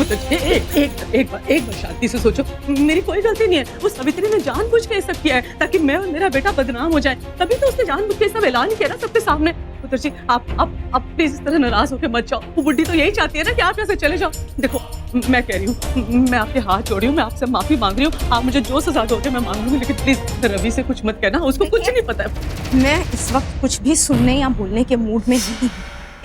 एक बार शांति से सोचो, मेरी कोई गलती नहीं है। उस सावित्री ने जानबूझ के ये सब किया है ताकि मैं और मेरा बेटा बदनाम हो जाए, तभी तो उसने जानबूझ के सब ऐलान किया ना सबके सामने। पुत्र जी आप प्लीज इस तरह नाराज होकर मत जाओ। वो बुड्ढी तो यही चाहती है ना कि आप यहाँ से चले जाओ। देखो मैं कह रही हूँ, मैं आपके हाथ जोड़ी हूँ, मैं आपसे माफी मांग रही हूँ। आप मुझे जो सजा दोगे मैं मांग लूंगी, लेकिन प्लीज रवि से कुछ मत कहना, उसको कुछ नहीं पता है। मैं इस वक्त कुछ भी सुनने या बोलने के मूड में नहीं हूँ,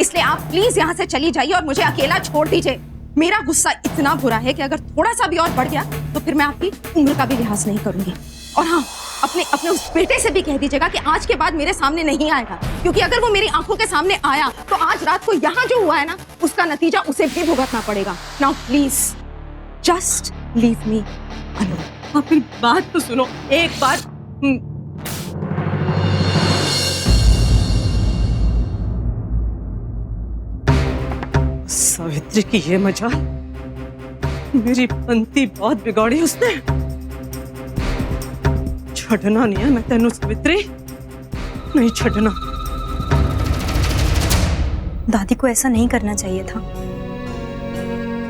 इसलिए आप प्लीज यहाँ से चली जाइए और मुझे अकेला छोड़ दीजिए। मेरा गुस्सा इतना बुरा है कि अगर थोड़ा सा भी और बढ़ गया तो फिर मैं आपकी उम्र का भी लिहाज नहीं करूंगी। और हाँ, अपने उस बेटे से भी कह दीजिएगा कि आज के बाद मेरे सामने नहीं आएगा, क्योंकि अगर वो मेरी आंखों के सामने आया तो आज रात को यहाँ जो हुआ है ना, उसका नतीजा उसे भी भुगतना पड़ेगा। Now please just leave me alone. आप मेरी बात तो सुनो एक बार। सावित्री की ये मजाल, मेरी पंक्ति बहुत बिगाड़ी उसने। छड़ना नहीं है मैं तेनू सावित्री, नहीं छड़ना। दादी को ऐसा नहीं करना चाहिए था,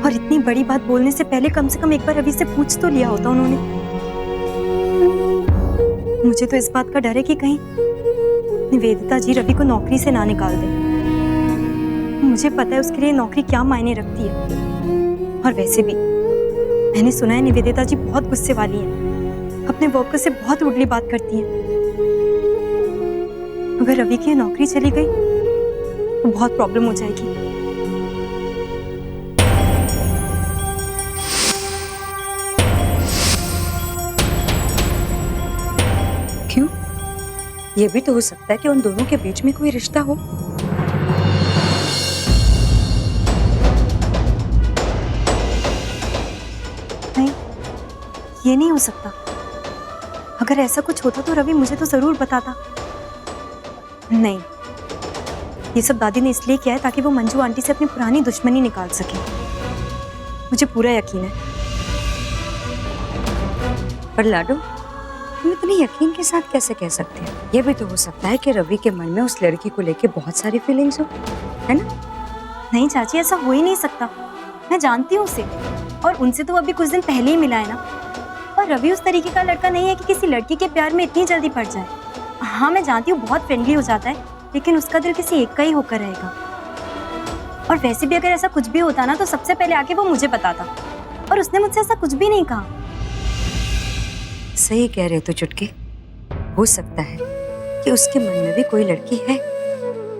और इतनी बड़ी बात बोलने से पहले कम से कम एक बार रवि से पूछ तो लिया होता उन्होंने। मुझे तो इस बात का डर है कि कहीं निवेदिता जी रवि को नौकरी से ना निकाल दे। मुझे पता है उसके लिए नौकरी क्या मायने रखती है, और वैसे भी मैंने सुना है निवेदिता जी बहुत गुस्से वाली हैं, अपने वर्कर से बहुत रुडली बात करती हैं। अगर रवि की नौकरी चली गई तो बहुत प्रॉब्लम हो जाएगी। क्यों? ये भी तो हो सकता है कि उन दोनों के बीच में कोई रिश्ता हो। नहीं, ये नहीं हो सकता। अगर ऐसा कुछ होता तो रवि मुझे तो जरूर बताता। नहीं, ये सब दादी ने इसलिए किया है ताकि वो मंजू आंटी से अपनी पुरानी दुश्मनी निकाल सके। मुझे पूरा यकीन है। पर लाडो, तुम इतने यकीन के साथ कैसे कह सकते हो? ये भी तो हो सकता है कि रवि के मन में उस लड़की को लेके बहुत सारी फीलिंग्स हो, है ना? नहीं चाची, ऐसा हो ही नहीं सकता। मैं जानती हूँ उसे, और उनसे तो अभी कुछ दिन पहले ही मिला है ना। और रवि उस तरीके का लड़का नहीं है कि किसी लड़की के प्यार में इतनी जल्दी पड़ जाए। हाँ मैं जानती हूँ बहुत फ्रेंडली हो जाता है, लेकिन उसका दिल किसी एक का ही होकर रहेगा। और वैसे भी अगर ऐसा कुछ भी होता ना तो सबसे पहले आके वो मुझे बताता, और उसने मुझसे ऐसा कुछ भी नहीं कहा। सही कह रहे हो तो चुटकी। हो सकता है कि उसके मन में भी कोई लड़की है,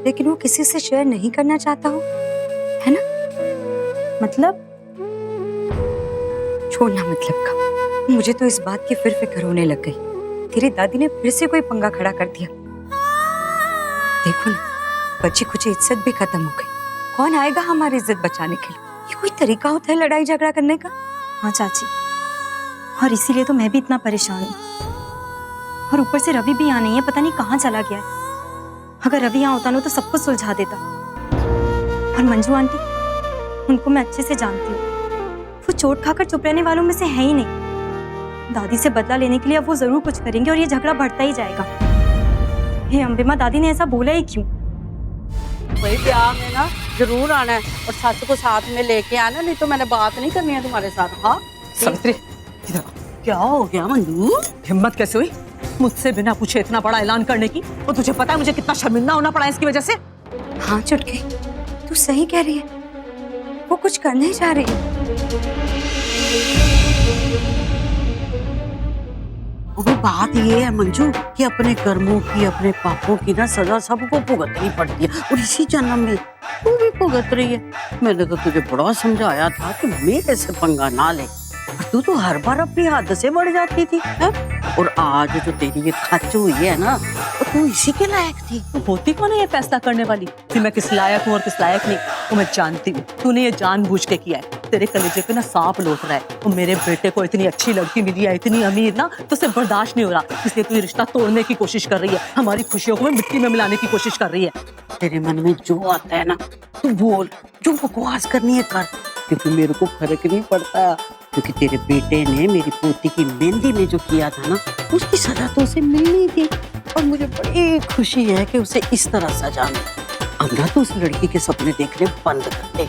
लेकिन वो किसी से शेयर नहीं करना चाहता हो, है ना? मतलब? छोड़ना मतलब का। मुझे तो इस बात की फिर फिक्र होने लग गई। तेरी दादी ने फिर से कोई पंगा खड़ा कर दिया। देखो ना, बच्ची कुछ इज्जत भी खत्म हो गई। कौन आएगा हमारी इज्जत बचाने के लिए? ये कोई तरीका होता है लड़ाई झगड़ा करने का? हाँ चाची, और इसीलिए तो मैं भी इतना परेशान हूँ। और ऊपर से रवि भी यहाँ नहीं है, पता नहीं कहाँ चला गया है। अगर रवि यहाँ होता ना तो सब कुछ सुलझा देता। और मंजू आंटी, उनको मैं अच्छे से जानती हूँ, वो चोट खाकर चुप रहने वालों में से है ही नहीं। दादी से बदला लेने के लिए अब वो जरूर कुछ करेंगे और ये झगड़ा बढ़ता ही जाएगा। हे अम्बे माँ, दादी ने ऐसा बोला ही क्यों? वही ब्याह में ना जरूर आना है और सच को साथ में लेके आना, नहीं तो मैंने बात नहीं करनी है तुम्हारे साथ। हाँ सावित्री, इधर क्या हो गया मंजू? हिम्मत कैसे हुई मुझसे बिना पूछे इतना बड़ा ऐलान करने की? और तुझे पता है मुझे कितना शर्मिंदा होना पड़ा इसकी वजह से? हाँ चुटकी, तू सही कह रही है। वो कुछ करने ही जा रही है। वो बात ये है मंजू कि अपने कर्मों की, अपने पापों की ना सजा सबको भुगतनी पड़ती है, और इसी जन्म में तू भी भुगत रही है। मैंने तो तुझे बड़ा समझाया था कि मेरे से पंगा ना ले, तू तो हर बार अपनी हद से बढ़ जाती थी है? और आज जो तेरी ये खच हुई है ना, तो तू इसी के लायक थी। तू होती कौन है ये फैसला करने वाली कि मैं किस लायक हूँ और किस लायक नहीं? वो मैं जानती हूँ, तूने ये जानबूझ के किया है। तेरे कलेजे पे ना सांप लौट रहा है। और मेरे बेटे को इतनी अच्छी लड़की मिली है, इतनी अमीर ना, तो उसे बर्दाश्त नहीं हो रहा, इसलिए तू ये रिश्ता तोड़ने की कोशिश कर रही है, हमारी खुशियों को मिट्टी में मिलाने की कोशिश कर रही है। तेरे मन में जो आता है ना तू बोल, जो बकवास करनी है कर, क्योंकि मेरे को फर्क नहीं पड़ता। क्योंकि तेरे बेटे ने मेरी पोती की मेहंदी में जो किया था ना, उसकी सजा तो उसे मिलनी थी, और मुझे बड़ी खुशी है कि उसे इस तरह सजा मिली। अब ना तो उस लड़की के सपने देखने बंद कर दे।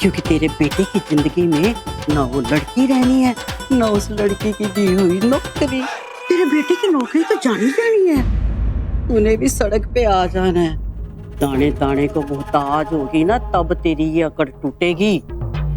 क्योंकि तेरे बेटे की जिंदगी में ना वो लड़की रहनी है, ना उस लड़की की दी हुई नौकरी। तेरे बेटे की नौकरी तो जानी जानी है, उन्हें भी सड़क पे आ जाना है। दाने दाने को मोहताज होगी ना, तब तेरी ये अकड़ टूटेगी।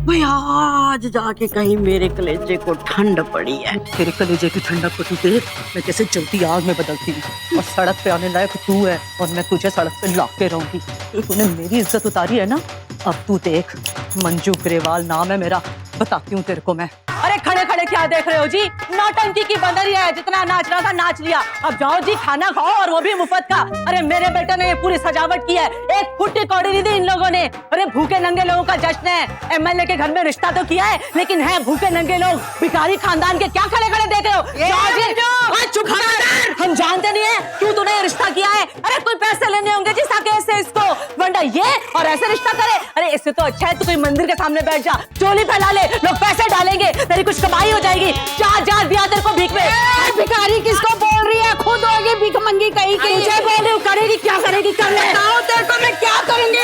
भाई आज जाके कहीं मेरे कलेजे को ठंड पड़ी है। तेरे कलेजे की ठंडक को तू देख, मैं कैसे जलती आग में बदलती हूँ। और सड़क पे आने लायक तू है और मैं तुझे सड़क पे लाके रहूंगी। तूने मेरी इज्जत उतारी है ना, अब तू देख। मंजू ग्रेवाल नाम है मेरा, बताती हूँ तेरे को मैं। अरे खड़े खड़े क्या देख रहे हो जी? नौटंकी की बंदरी है, जितना नाचना था नाच लिया। अब जाओ जी खाना खाओ, और वो भी मुफ्त का। अरे मेरे बेटे ने ये पूरी सजावट की है, एक फुट्टी कौड़ी नहीं दी इन लोगों ने। अरे भूखे नंगे लोगों का जश्न है। एमएलए के घर में रिश्ता तो किया है, लेकिन है भूखे नंगे लोग। भिखारी खानदान के क्या खड़े खड़े देख रहे हो? जाओ जी, चुप कर। हम जानते नहीं है क्यों तूने रिश्ता किया है। अरे कोई पैसे लेने होंगे जी साके से इसको, वरना ये और ऐसे रिश्ता करे। अरे इससे तो अच्छा है तू कोई मंदिर के सामने बैठ जा, चोली फैला ले, लोग पैसे डालेंगे, तेरी कुछ कमाई हो जाएगी। जा जा दिया तेरे को भीख में। भिखारी किसको बोल रही है? खुद होगी भीख मंगी कहीं की। तुझे बोले करेगी, क्या करेगी कर ले। बताओ तेरे को मैं क्या करूंगी?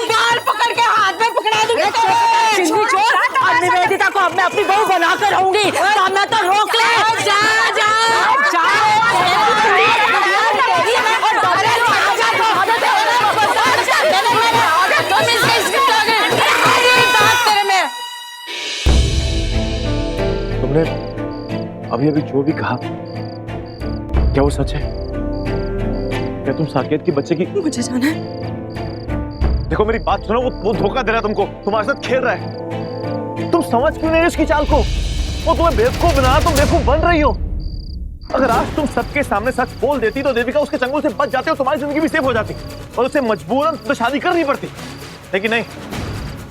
बाल पकड़ के हाथ में पकड़ा दूंगी। चिंदी चोर, और निवेदिता को अब मैं अपनी बहू बना कर रहूंगी। सामने तो रोक ले। जा जा तुमने अभी अभी जो भी कहा, क्या वो सच है? क्या तुम साकेत की बच्चे की? मुझे जाना है। देखो मेरी बात सुनो, वो धोखा दे रहा है तुमको, तुम्हारे साथ खेल रहा है। तुम समझ क्यों नहीं उसकी चाल को? वो तुम्हें बेवकूफ बना, तुम बेवकूफ बन रही हो। अगर आज तुम सबके सामने सच बोल देती तो देविका उसके चंगुल से बच जाती और तुम्हारी जिंदगी भी सेफ हो जाती और उसे मजबूरन तो शादी करनी पड़ती। लेकिन नहीं,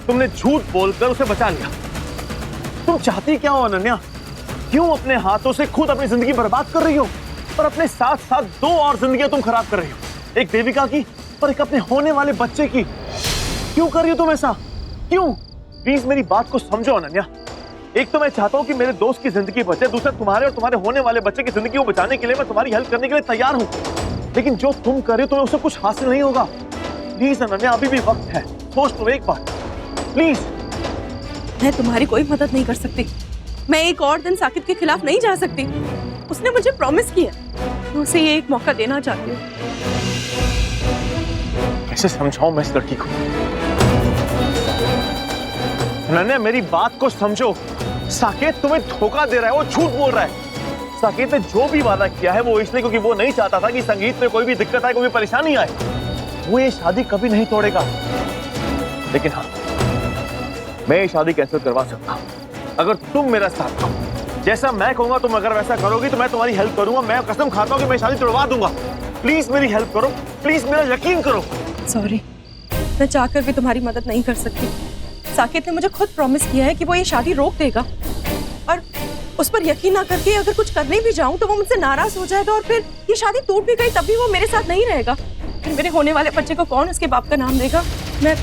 तुमने झूठ बोलकर उसे बचा लिया। तुम चाहती क्या हो अनन्या? क्यों अपने हाथों से खुद अपनी जिंदगी बर्बाद कर रही हो और अपने साथ साथ दो और जिंदगियां तुम खराब कर रही हो, एक देविका की और एक अपने होने वाले बच्चे की। क्यों कर रही हो तुम ऐसा? क्यों? प्लीज मेरी बात को समझो अनन्या। एक तो मैं चाहता हूं कि मेरे दोस्त की जिंदगी बचे, दूसरा तुम्हारे और तुम्हारे होने वाले बच्चे की जिंदगी को बचाने के लिए मैं तुम्हारी हेल्प करने के लिए तैयार हूं। लेकिन जो तुम कर रहे हो तुम्हें उससे कुछ हासिल नहीं होगा। प्लीज अनन्या, अभी भी वक्त है, सोच लो एक बार प्लीज। मैं तुम्हारी कोई मदद नहीं कर सकती। मैं एक और दिन साकिब के खिलाफ नहीं जा सकती। उसने मुझे प्रॉमिस किया, मैं उसे ये एक मौका देना चाहती हूँ। कैसे समझाऊं मैं इस लड़की को? अनन्या मेरी बात को समझो। साकेत तुम्हें धोखा दे रहा है, वो झूठ बोल रहा है। साकेत ने जो भी वादा किया है वो इसलिए क्योंकि वो नहीं चाहता था कि संगीत में कोई भी दिक्कत आए, कोई भी परेशानी आए। वो ये शादी कभी नहीं तोड़ेगा। लेकिन हाँ, मैं ये शादी कैंसिल करवा सकता हूँ अगर तुम मेरा साथ दो। जैसा मैं कहूंगा तुम अगर वैसा करोगी तो मैं तुम्हारी हेल्प करूंगा। मैं कसम खाता हूँ कि मैं शादी तोड़वा दूंगा। प्लीज मेरी हेल्प करो, प्लीज मेरा यकीन करो। सॉरी, मैं चाहकर भी तुम्हारी मदद नहीं कर सकती। साकेत ने मुझे खुद प्रॉमिस किया है कि वो ये शादी रोक देगा, और उस पर यकीन ना करके अगर कुछ करने भी जाऊं तो वो मुझसे नाराज हो जाएगा, और फिर ये शादी टूट भी गई तब भी वो मेरे साथ नहीं रहेगा। फिर मेरे होने वाले बच्चे को कौन उसके बाप का नाम देगा? मैं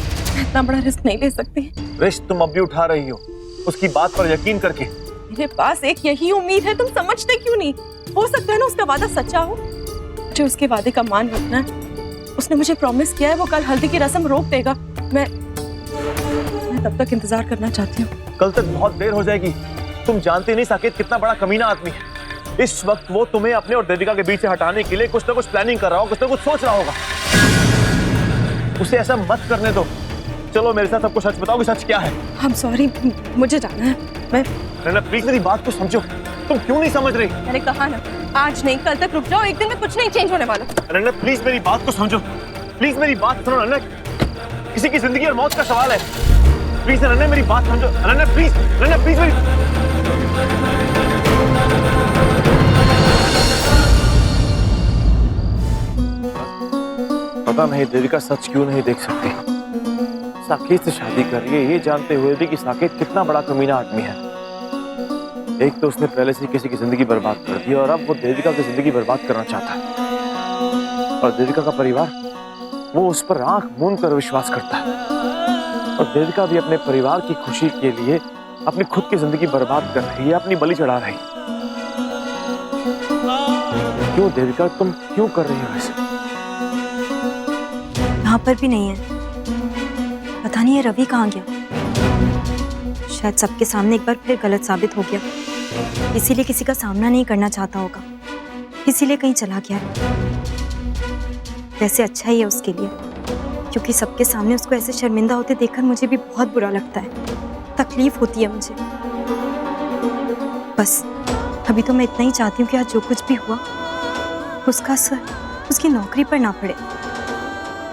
इतना बड़ा रिस्क नहीं ले सकती। रिस्क तुम अब भी उठा रही हो उसकी बात पर यकीन करके। मेरे पास एक यही उम्मीद है, तुम समझते क्यों नहीं? हो सकता है ना उसका वादा सच्चा हो। मुझे उसके वादे का मान रखना है। उसने मुझे प्रॉमिस किया है वो कल हल्दी की रस्म रोक देगा। मैं तब तक इंतजार करना चाहती हूँ। कल तक बहुत देर हो जाएगी। तुम जानते नहीं साकेत कितना बड़ा कमीना आदमी है। इस वक्त वो तुम्हें अपने और देविका के बीच से हटाने के लिए कुछ ना कुछ प्लानिंग कर रहा होगा, कुछ ना कुछ सोच रहा होगा। उसे ऐसा मत करने दो। चलो मेरे साथ सबको सच बताओ कि सच क्या है। I'm sorry, मुझे जाना है। मैं नैना प्लीज मेरी बात को समझो। तुम क्यों नहीं समझ रही? मैंने कहा ना, आज नहीं कल तक रुक जाओ, एक दिन में कुछ नहीं चेंज होने वाला। नैना प्लीज मेरी बात को समझो। प्लीज मेरी बात सुनो नैना, किसी की जिंदगी और मौत का सवाल है। प्लीज नैना मेरी बात समझो। नैना प्लीज मेरी। पता नहीं देविका सच क्यों नहीं देख सकती। साकेत से शादी कर रही है ये जानते हुए भी कि साकेत कितना बड़ा कमीना आदमी है। एक तो उसने पहले से किसी की जिंदगी बर्बाद कर दी और अब वो देविका की जिंदगी बर्बाद करना चाहता है। और देविका का परिवार वो उस पर आंख मूंद कर विश्वास करता है। और देविका भी अपने परिवार की खुशी के लिए अपनी खुद की जिंदगी बर्बाद कर रही है, अपनी बलि चढ़ा रही। क्यों देविका, तुम क्यों कर रही हो ऐसे? यहाँ पर भी नहीं है। पता नहीं ये रवि कहाँ गया। शायद सबके सामने एक बार फिर गलत साबित हो गया, इसीलिए किसी का सामना नहीं करना चाहता होगा, इसीलिए कहीं चला गया है। वैसे अच्छा ही है उसके लिए, क्योंकि सबके सामने उसको ऐसे शर्मिंदा होते देखकर मुझे भी बहुत बुरा लगता है, तकलीफ होती है मुझे। बस अभी तो मैं इतना ही चाहती हूँ कि आज जो कुछ भी हुआ उसका असर उसकी नौकरी पर ना पड़े,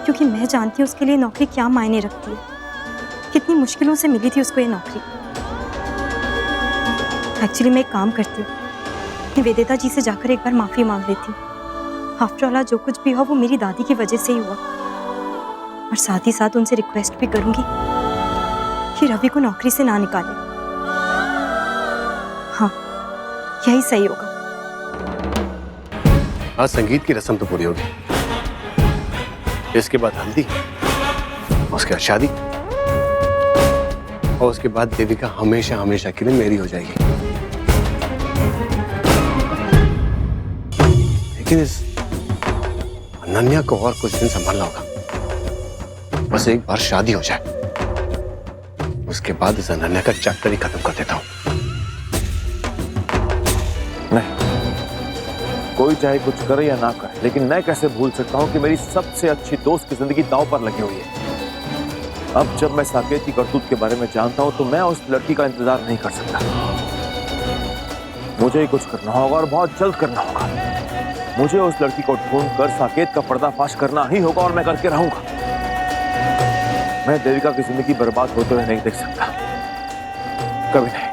क्योंकि मैं जानती हूँ उसके लिए नौकरी क्या मायने रखती है, कितनी मुश्किलों से मिली थी उसको ये नौकरी। एक्चुअली मैं एक काम करती हूँ, निवेदिता जी से जाकर एक बार माफी मांग लेती हूँ। आफ्टर ऑल जो कुछ भी हुआ वो मेरी दादी की वजह से ही हुआ, और साथ ही साथ उनसे रिक्वेस्ट भी करूंगी कि रवि को नौकरी से ना निकाले। हाँ, यही सही होगा। आज संगीत की रस्म तो पूरी होगी, इसके बाद हल्दी, उसके बाद शादी, और उसके बाद देविका हमेशा हमेशा के लिए मेरी हो जाएगी। लेकिन इस अनन्या को और कुछ दिन संभालना होगा। बस एक बार शादी हो जाए, उसके बाद इस अनन्या का चैप्टर ही खत्म कर देता हूं। नहीं, कोई चाहे कुछ करे या ना करे, लेकिन मैं कैसे भूल सकता हूं कि मेरी सबसे अच्छी दोस्त की जिंदगी दांव पर लगी हुई है। अब जब मैं साकेत की करतूत के बारे में जानता हूं तो मैं उस लड़की का इंतजार नहीं कर सकता। मुझे ही कुछ करना होगा और बहुत जल्द करना होगा। मुझे उस लड़की को ढूंढकर साकेत का पर्दाफाश करना ही होगा, और मैं करके रहूंगा। मैं देविका की जिंदगी बर्बाद होते हुए नहीं देख सकता, कभी नहीं।